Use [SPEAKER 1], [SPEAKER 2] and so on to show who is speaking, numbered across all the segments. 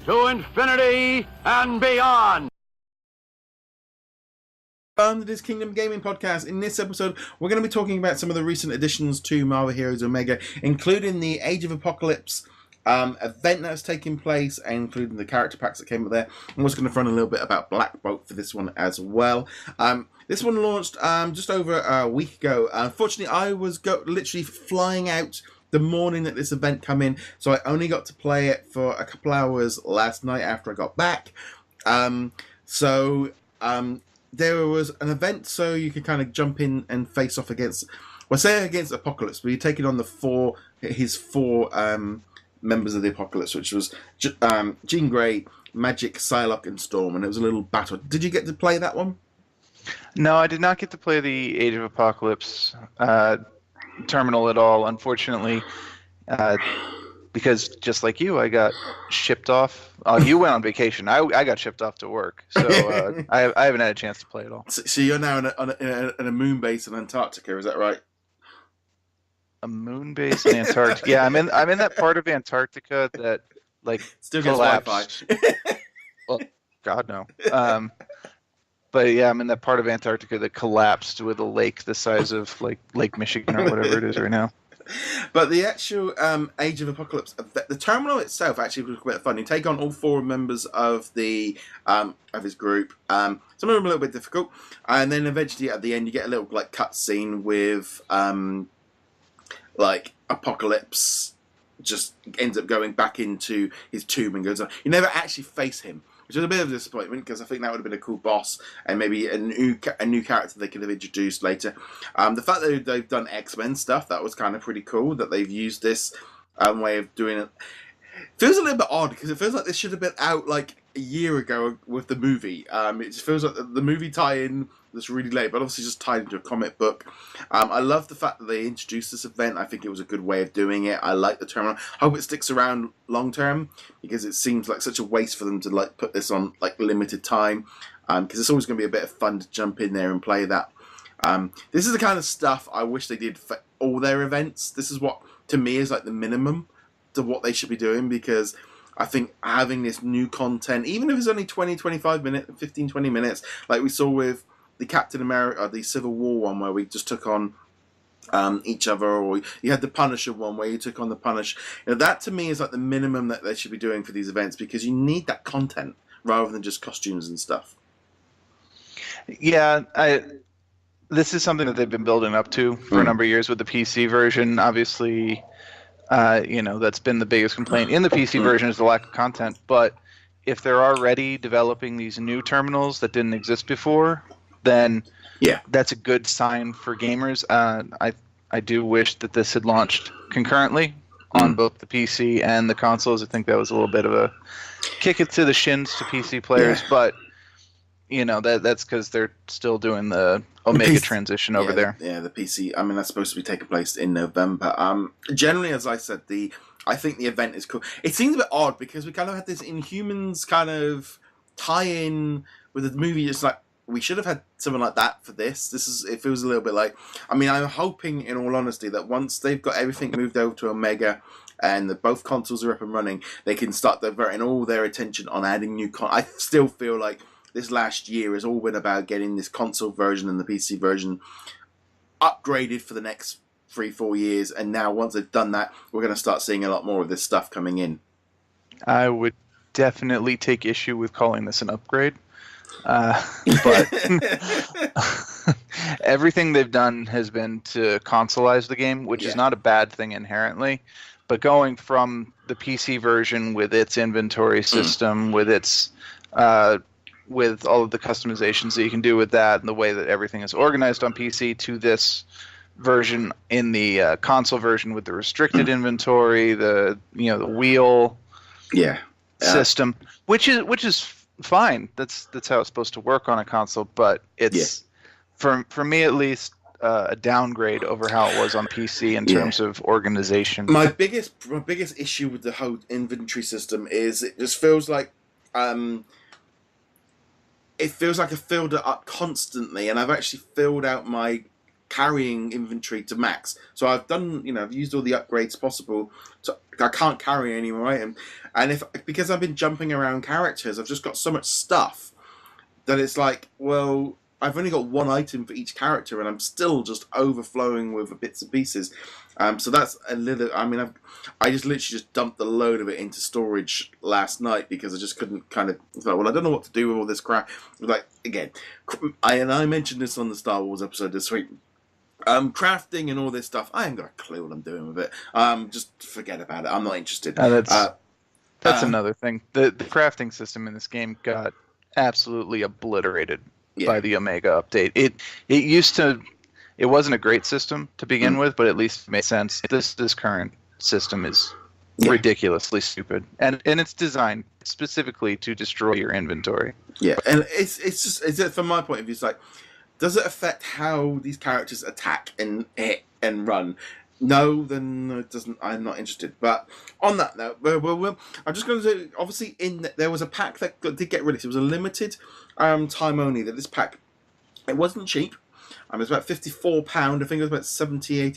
[SPEAKER 1] to infinity and beyond.
[SPEAKER 2] On the DisKingdom Gaming Podcast. In this episode, we're going to be talking about some of the recent additions to Marvel Heroes Omega, including the Age of Apocalypse event that's taking place, and including the character packs that came up there. I'm also going to run a little bit about Black Bolt for this one as well. This one launched just over a week ago. Unfortunately, I was literally flying out the morning that this event came in, so I only got to play it for a couple hours last night after I got back. There was an event so you could kind of jump in and face off against, well, say against Apocalypse, but you're taking on his four members of the Apocalypse, which was Jean Grey, Magic, Psylocke, and Storm, and it was a little battle. Did you get to play that one?
[SPEAKER 3] No, I did not get to play the Age of Apocalypse terminal at all, unfortunately, because just like you, I got shipped off. You went on vacation. I got shipped off to work, so I haven't had a chance to play it all.
[SPEAKER 2] So you're now in a moon base in Antarctica, is that right?
[SPEAKER 3] A moon base in Antarctica. Yeah, I'm in that part of Antarctica that
[SPEAKER 2] still
[SPEAKER 3] collapsed.
[SPEAKER 2] Gets Wi-Fi.
[SPEAKER 3] Well, God no. But yeah, I'm in that part of Antarctica that collapsed with a lake the size of Lake Michigan or whatever it is right now.
[SPEAKER 2] But the actual Age of Apocalypse, the terminal itself actually was quite fun. You take on all four members of the of his group. Some of them are a little bit difficult, and then eventually at the end you get a little cut scene with Apocalypse just ends up going back into his tomb and goes on. You never actually face him, which was a bit of a disappointment because I think that would have been a cool boss and maybe a new character they could have introduced later. The fact that they've done X-Men stuff, that was kind of pretty cool, that they've used this way of doing it. Feels a little bit odd because it feels like this should have been out a year ago with the movie. It just feels like the movie tie-in was really late, but obviously just tied into a comic book. I love the fact that they introduced this event. I think it was a good way of doing it. I like the terminal. Hope it sticks around long term because it seems like such a waste for them to put this on limited time. Because it's always going to be a bit of fun to jump in there and play that. This is the kind of stuff I wish they did for all their events. This is what to me is the minimum to what they should be doing, because I think having this new content, even if it's only 20-25 minutes, 15-20 minutes, like we saw with the Captain America, the Civil War one, where we just took on each other, or you had the Punisher one where you took on the Punisher. That to me is the minimum that they should be doing for these events, because you need that content rather than just costumes and stuff.
[SPEAKER 3] Yeah, this is something that they've been building up to for a number of years with the PC version. Obviously, that's been the biggest complaint in the PC version is the lack of content. But if they're already developing these new terminals that didn't exist before, then that's a good sign for gamers. I do wish that this had launched concurrently on both the PC and the consoles. I think that was a little bit of a kick it to the shins to PC players, but that's because they're still doing the Omega transition over there.
[SPEAKER 2] The PC. I mean, that's supposed to be taking place in November. Generally, as I said, I think the event is cool. It seems a bit odd because we kind of had this Inhumans kind of tie-in with the movie. It's we should have had something like that for this. It feels a little bit I'm hoping, in all honesty, that once they've got everything moved over to Omega and that both consoles are up and running, they can start diverting all their attention on adding new I still feel like this last year has all been about getting this console version and the PC version upgraded for the next 3-4 years, and now once they've done that, we're going to start seeing a lot more of this stuff coming in.
[SPEAKER 3] I would definitely take issue with calling this an upgrade. But everything they've done has been to consoleize the game, which is not a bad thing inherently. But going from the PC version with its inventory system, with its with all of the customizations that you can do with that, and the way that everything is organized on PC, to this version in the console version with the restricted inventory, the wheel system, which is fine. That's how it's supposed to work on a console, but it's for me at least a downgrade over how it was on PC in terms of organization.
[SPEAKER 2] My biggest issue with the whole inventory system is it just feels like I filled it up constantly, and I've actually filled out my carrying inventory to max. So I've done, I've used all the upgrades possible. So I can't carry any more item, and because I've been jumping around characters, I've just got so much stuff that it's like, well, I've only got one item for each character, and I'm still just overflowing with bits and pieces. So that's a little. I mean, I just literally just dumped a load of it into storage last night because I just couldn't kind of. Well, I don't know what to do with all this crap. Like again, I mentioned this on the Star Wars episode this week. Crafting and all this stuff, I haven't got a clue what I'm doing with it. Just forget about it. I'm not interested.
[SPEAKER 3] That's another thing. The crafting system in this game got absolutely obliterated by the Omega update. It used to. It wasn't a great system to begin with, but at least it made sense. This current system is ridiculously stupid, and it's designed specifically to destroy your inventory. Yeah,
[SPEAKER 2] and it's just from my point of view, it's like, does it affect how these characters attack and hit and run? No, then it doesn't. I'm not interested. But on that note, I'm just going to obviously there was a pack that did get released. It was a limited time only. That this pack, it wasn't cheap. It was about £54. I think it was about $70,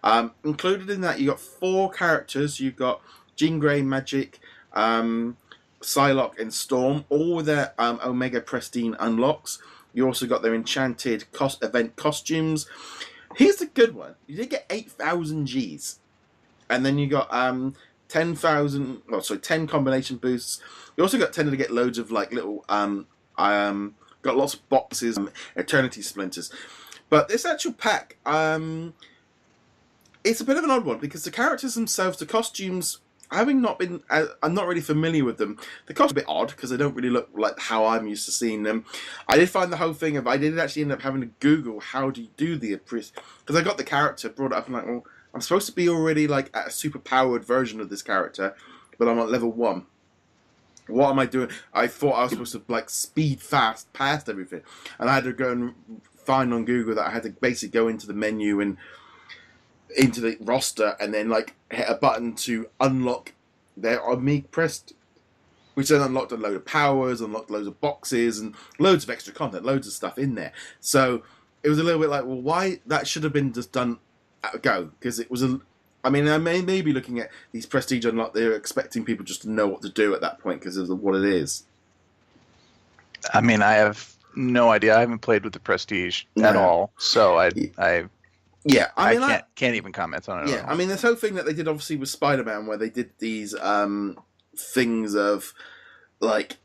[SPEAKER 2] $80. Included in that, you got 4 characters. You've got Jean Grey, Magic, Psylocke, and Storm, all with their Omega Pristine unlocks. You also got their enchanted event costumes. Here's the good one. You did get 8,000 Gs. And then you got 10 combination boosts. You also got tended to get loads of like little got lots of boxes, Eternity Splinters. But this actual pack, it's a bit of an odd one because the characters themselves, the costumes, I'm not really familiar with them. The costumes are a bit odd because they don't really look like how I'm used to seeing them. I did find the whole thing I did actually end up having to Google how do you do the because I got the character, brought it up, and like, well, I'm supposed to be already like at a super powered version of this character, but I'm at level 1. What am I doing? I thought I was supposed to like speed fast past everything, and I had to go and find on Google that I had to basically go into the menu and into the roster, and then like hit a button to unlock their Omega Prest, which then unlocked a load of powers, unlocked loads of boxes, and loads of extra content, loads of stuff in there. So it was a little bit like, well, why that should have been just done at a go, because it was I may be looking at these Prestige Unlock, they're expecting people just to know what to do at that point because of what it is.
[SPEAKER 3] I mean, I have no idea. I haven't played with the Prestige at all, so I can't even comment on it.
[SPEAKER 2] Yeah, I mean, this whole thing that they did obviously with Spider-Man, where they did these things of like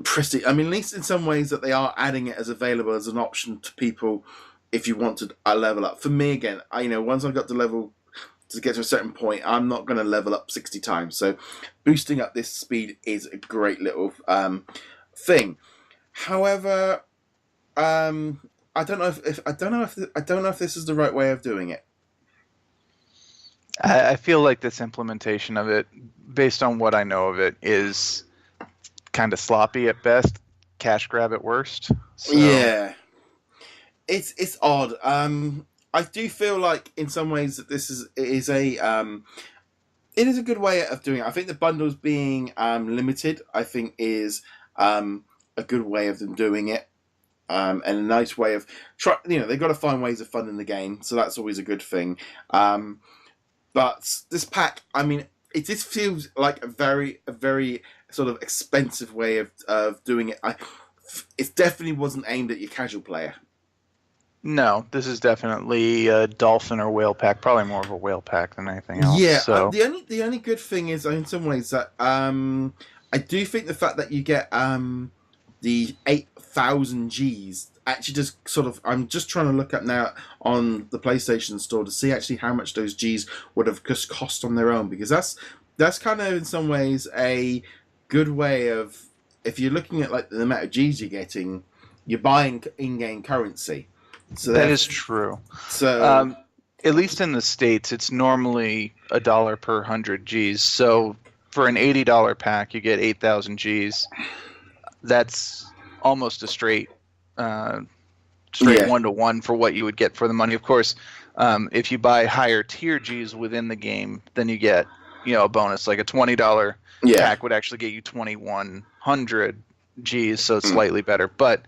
[SPEAKER 2] Prestige. I mean, at least in some ways that they are adding it as available as an option to people if you wanted a level up. For me, again, once I got to get to a certain point, I'm not going to level up 60 times. So boosting up this speed is a great little thing. However, I don't know if this is the right way of doing it.
[SPEAKER 3] I feel like this implementation of it, based on what I know of it, is kind of sloppy at best, cash grab at worst. So.
[SPEAKER 2] Yeah, it's odd. I do feel like in some ways that it is a good way of doing it. I think the bundles being limited, I think, is a good way of them doing it, and a nice way of they've got to find ways of funding the game, so that's always a good thing. But this pack, I mean, it just feels like a very sort of expensive way of doing it. It definitely wasn't aimed at your casual player.
[SPEAKER 3] No, this is definitely a dolphin or whale pack. Probably more of a whale pack than anything else.
[SPEAKER 2] Yeah,
[SPEAKER 3] so.
[SPEAKER 2] The only good thing is, in some ways, that I do think the fact that you get the 8,000 Gs actually just sort of. I'm just trying to look up now on the PlayStation Store to see actually how much those Gs would have just cost on their own, because that's kind of in some ways a good way of, if you're looking at like the amount of Gs you're getting, you're buying in-game currency. So
[SPEAKER 3] that is true.
[SPEAKER 2] So
[SPEAKER 3] at least in the States, it's normally $1 per 100 Gs. So for an $80 pack, you get 8,000 Gs. That's almost a straight 1-to-1 for what you would get for the money. Of course, if you buy higher tier Gs within the game, then you get a bonus. Like a $20 pack would actually get you 2,100 Gs, so it's slightly better. But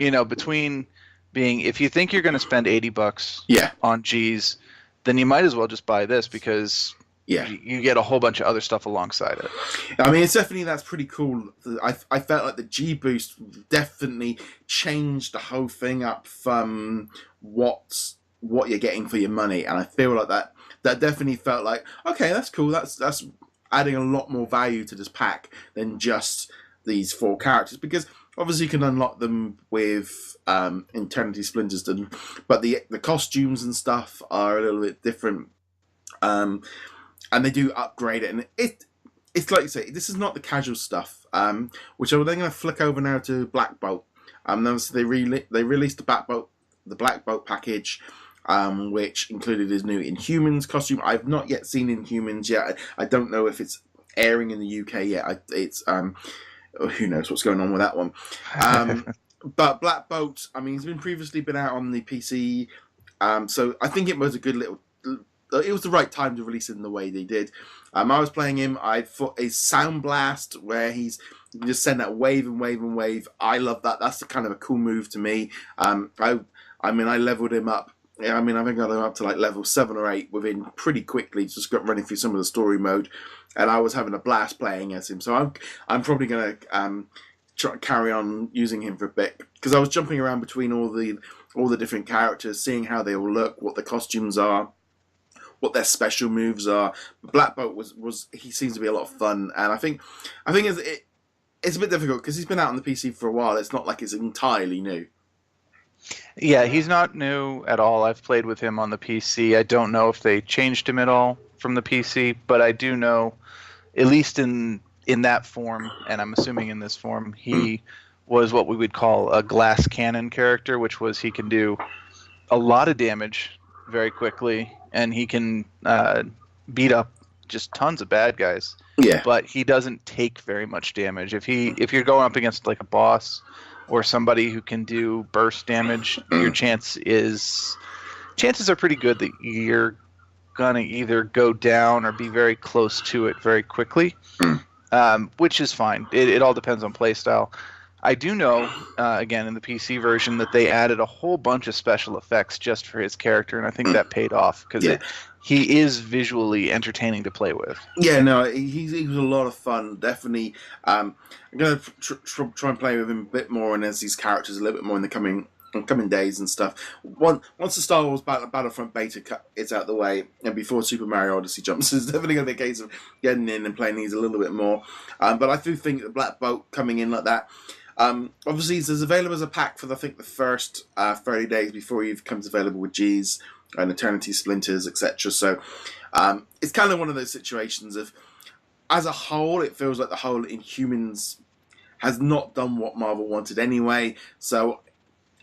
[SPEAKER 3] between being if you think you're going to spend $80
[SPEAKER 2] Yeah.
[SPEAKER 3] on G's, then you might as well just buy this because you get a whole bunch of other stuff alongside it.
[SPEAKER 2] I mean, that's pretty cool. I felt like the G boost definitely changed the whole thing up from what you're getting for your money, and I feel like that definitely felt like, okay, that's cool. That's adding a lot more value to this pack than just these 4 characters, because obviously you can unlock them with Eternity Splinters, but the costumes and stuff are a little bit different. And they do upgrade it, and it's like you say, this is not the casual stuff. Which I'm then going to flick over now to Black Bolt. They released the Black Bolt package, which included his new Inhumans costume. I've not yet seen Inhumans yet. I don't know if it's airing in the UK yet. Who knows what's going on with that one. But Black Bolt, I mean, he's previously been out on the PC, so I think it was a good little. It was the right time to release it in the way they did. I was playing him. I thought his Sound Blast, where you just send that wave and wave and wave. I love that. That's kind of a cool move to me. I leveled him up. Yeah, I think I got him up to like level 7 or 8 within pretty quickly. Just got running through some of the story mode, and I was having a blast playing as him. So I'm probably going to try carry on using him for a bit, because I was jumping around between all the different characters, seeing how they all look, what the costumes are, what their special moves are. Black Bolt he seems to be a lot of fun, and I think it's a bit difficult because he's been out on the PC for a while. It's not like it's entirely new.
[SPEAKER 3] Yeah, he's not new at all. I've played with him on the PC. I don't know if they changed him at all from the PC, but I do know, at least in that form, and I'm assuming in this form, he was what we would call a glass cannon character, which was he can do a lot of damage very quickly, and he can beat up just tons of bad guys.
[SPEAKER 2] Yeah.
[SPEAKER 3] But he doesn't take very much damage. If you're going up against like a boss or somebody who can do burst damage, your chances are pretty good that you're gonna either go down or be very close to it very quickly, which is fine. It all depends on playstyle. I do know, again, in the PC version, that they added a whole bunch of special effects just for his character, and I think that paid off, because he is visually entertaining to play with.
[SPEAKER 2] Yeah, no, he was a lot of fun, definitely. I'm going to try and play with him a bit more, and as these characters a little bit more in the coming days and stuff. Once the Star Wars Battlefront beta is out the way, and before Super Mario Odyssey jumps, it's definitely going to be a case of getting in and playing these a little bit more. But I do think the Black Bolt coming in like that, obviously it's available as a pack for the first 30 days before he becomes available with G's and Eternity Splinters, etc. So it's kind of one of those situations of, as a whole, it feels like the whole Inhumans has not done what Marvel wanted anyway. So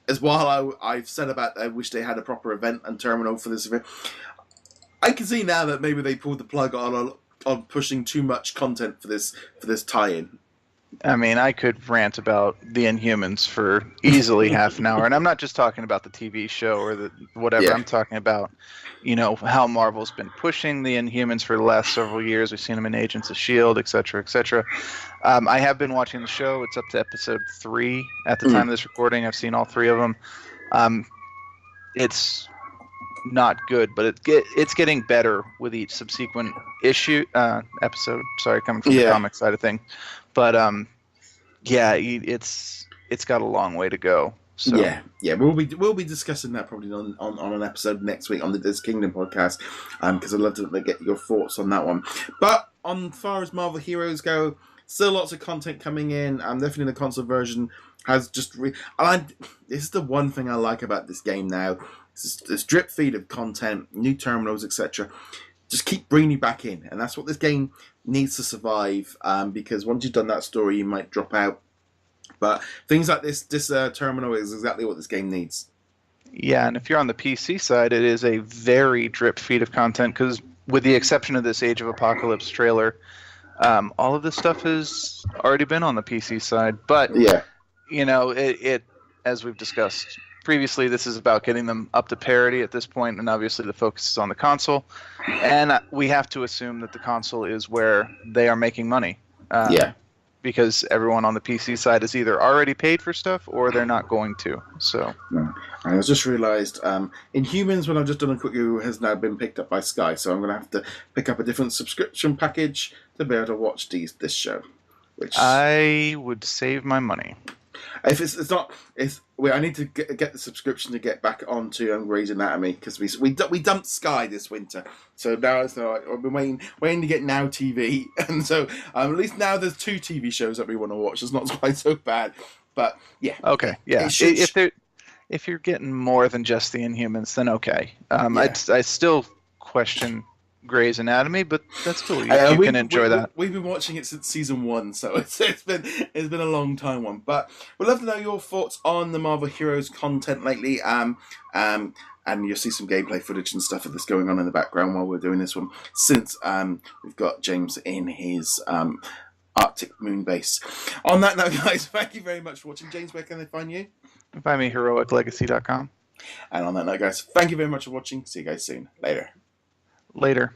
[SPEAKER 2] as while I've said about I wish they had a proper event and terminal for this event, I can see now that maybe they pulled the plug on pushing too much content for this tie-in.
[SPEAKER 3] I mean, I could rant about the Inhumans for easily half an hour, and I'm not just talking about the TV show or the whatever. Yeah. I'm talking about, how Marvel's been pushing the Inhumans for the last several years. We've seen them in Agents of S.H.I.E.L.D., etc., etc. I have been watching the show. It's up to episode 3 at the time of this recording. I've seen all 3 of them. It's not good, but it's getting better with each subsequent episode. Sorry, coming from the comic side of things. But it's got a long way to go. So. Yeah, we'll be discussing that probably on an episode next week on the DisKingdom podcast, because I'd love to get your thoughts on that one. But on far as Marvel Heroes go, still lots of content coming in. Definitely the console version has just this is the one thing I like about this game now. This drip feed of content, new terminals, etc. Just keep bringing you back in, and that's what this game needs to survive, because once you've done that story, you might drop out. But things like this terminal is exactly what this game needs. Yeah, and if you're on the PC side, it is a very drip feed of content, because with the exception of this Age of Apocalypse trailer, all of this stuff has already been on the PC side. But, it as we've discussed previously, this is about getting them up to parity at this point, and obviously the focus is on the console. And we have to assume that the console is where they are making money. Because everyone on the PC side is either already paid for stuff or they're not going to. So,
[SPEAKER 2] And I just realised Inhumans, when I've just done a quick Google, has now been picked up by Sky, so I'm going to have to pick up a different subscription package to be able to watch this show. Which
[SPEAKER 3] I would save my money.
[SPEAKER 2] if it's not, I need to get the subscription to get back onto Grey's Anatomy because we dumped Sky this winter, so now it's like I've been waiting to get Now TV, and so at least now there's 2 TV shows that we want to watch. It's not quite so bad, but yeah.
[SPEAKER 3] Okay, yeah. If you're getting more than just the Inhumans, then okay. I still question Grey's Anatomy, but that's cool. You can enjoy that.
[SPEAKER 2] We've been watching it since season 1, so it's been a long time one. But we'd love to know your thoughts on the Marvel Heroes content lately. And you'll see some gameplay footage and stuff that's going on in the background while we're doing this one. Since we've got James in his Arctic moon base. On that note, guys, thank you very much for watching. James, where can they find you?
[SPEAKER 3] Find me heroiclegacy.com.
[SPEAKER 2] And on that note, guys, thank you very much for watching. See you guys soon. Later.